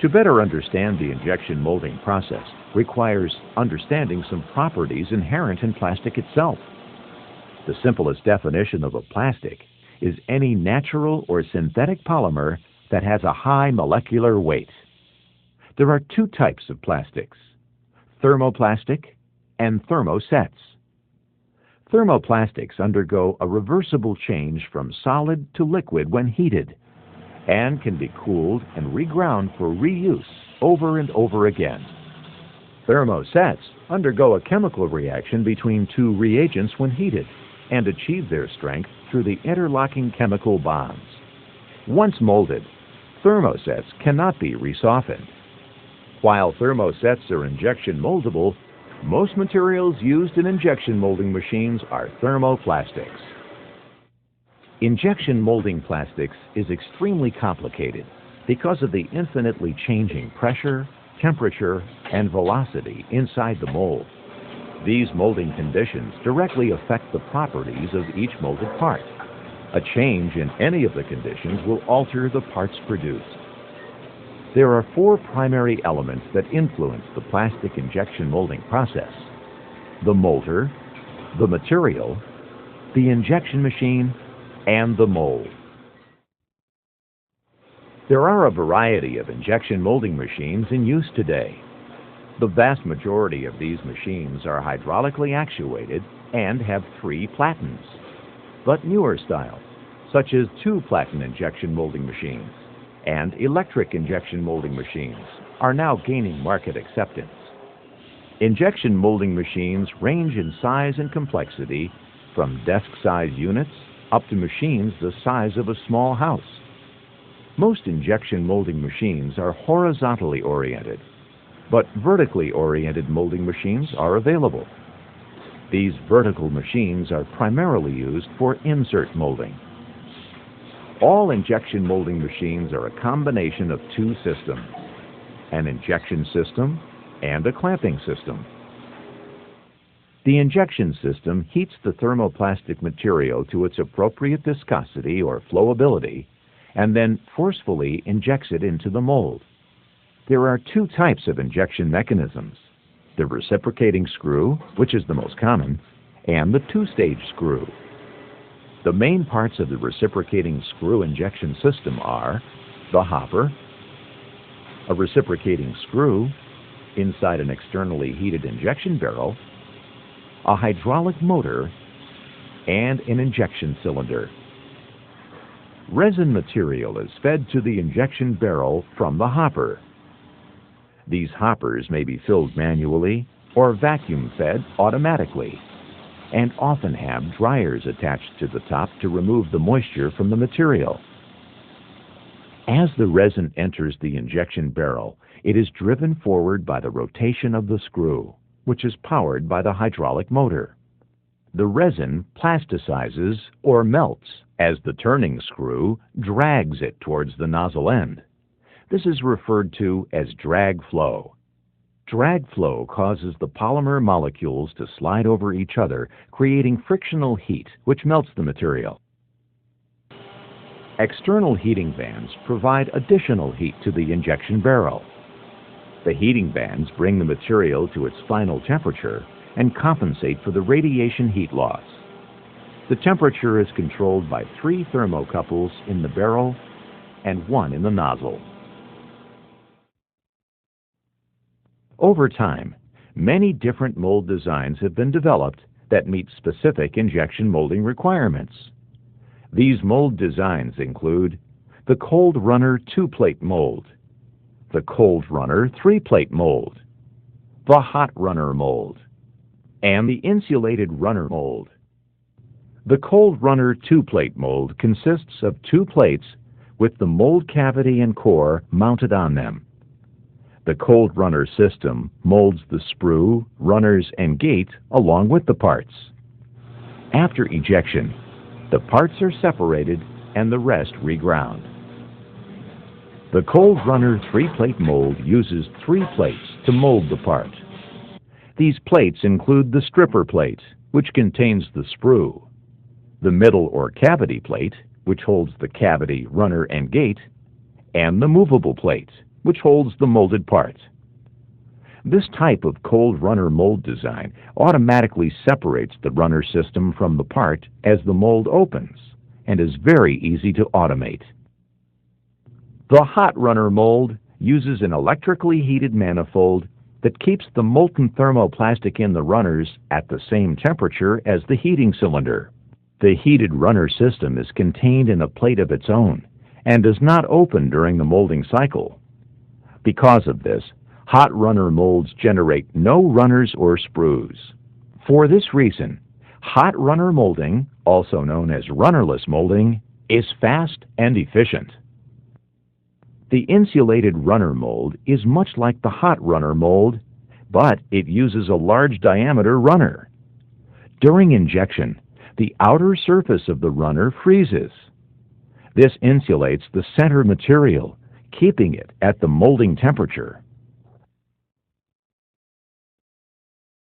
To better understand the injection molding process requires understanding some properties inherent in plastic itself. The simplest definition of a plastic is any natural or synthetic polymer that has a high molecular weight. There are two types of plastics: thermoplastic and thermosets. Thermoplastics undergo a reversible change from solid to liquid when heated and can be cooled and reground for reuse over and over again. Thermosets undergo a chemical reaction between two reagents when heated and achieve their strength through the interlocking chemical bonds. Once molded, thermosets cannot be resoftened. While thermosets are injection moldable, most materials used in injection molding machines are thermoplastics. Injection molding plastics is extremely complicated because of the infinitely changing pressure, temperature, and velocity inside the mold. These molding conditions directly affect the properties of each molded part. A change in any of the conditions will alter the parts produced. There are four primary elements that influence the plastic injection molding process: the molder, the material, the injection machine, and the mold. There are a variety of injection molding machines in use today. The vast majority of these machines are hydraulically actuated and have 3 platens. But newer styles, such as 2-platen injection molding machines and electric injection molding machines, are now gaining market acceptance. Injection molding machines range in size and complexity from desk-size units up to machines the size of a small house. Most injection molding machines are horizontally oriented, but vertically oriented molding machines are available. These vertical machines are primarily used for insert molding. All injection molding machines are a combination of 2 systems: an injection system and a clamping system. The injection system heats the thermoplastic material to its appropriate viscosity or flowability and then forcefully injects it into the mold. There are 2 types of injection mechanisms: the reciprocating screw, which is the most common, and the 2-stage screw. The main parts of the reciprocating screw injection system are the hopper, a reciprocating screw inside an externally heated injection barrel, a hydraulic motor, and an injection cylinder. Resin material is fed to the injection barrel from the hopper. These hoppers may be filled manually or vacuum-fed automatically, and often have dryers attached to the top to remove the moisture from the material. As the resin enters the injection barrel, it is driven forward by the rotation of the screw, which is powered by the hydraulic motor. The resin plasticizes or melts as the turning screw drags it towards the nozzle end. This is referred to as drag flow. Drag flow causes the polymer molecules to slide over each other, creating frictional heat, which melts the material. External heating bands provide additional heat to the injection barrel. The heating bands bring the material to its final temperature and compensate for the radiation heat loss. The temperature is controlled by 3 thermocouples in the barrel and 1 in the nozzle. Over time, many different mold designs have been developed that meet specific injection molding requirements. These mold designs include the Cold Runner 2-plate mold, the Cold Runner 3-plate mold, the Hot Runner mold, and the Insulated Runner mold. The Cold Runner 2-plate mold consists of 2 plates with the mold cavity and core mounted on them. The Cold Runner system molds the sprue, runners, and gate along with the parts. After ejection, the parts are separated and the rest reground. The Cold Runner 3-plate mold uses 3 plates to mold the part. These plates include the stripper plate, which contains the sprue, the middle or cavity plate, which holds the cavity, runner, and gate, and the movable plate, which holds the molded parts. This type of cold runner mold design automatically separates the runner system from the part as the mold opens and is very easy to automate. The hot runner mold uses an electrically heated manifold that keeps the molten thermoplastic in the runners at the same temperature as the heating cylinder. The heated runner system is contained in a plate of its own and does not open during the molding cycle. Because of this, hot runner molds generate no runners or sprues. For this reason, hot runner molding, also known as runnerless molding, is fast and efficient. The insulated runner mold is much like the hot runner mold, but it uses a large diameter runner. During injection, the outer surface of the runner freezes. This insulates the center material, keeping it at the molding temperature.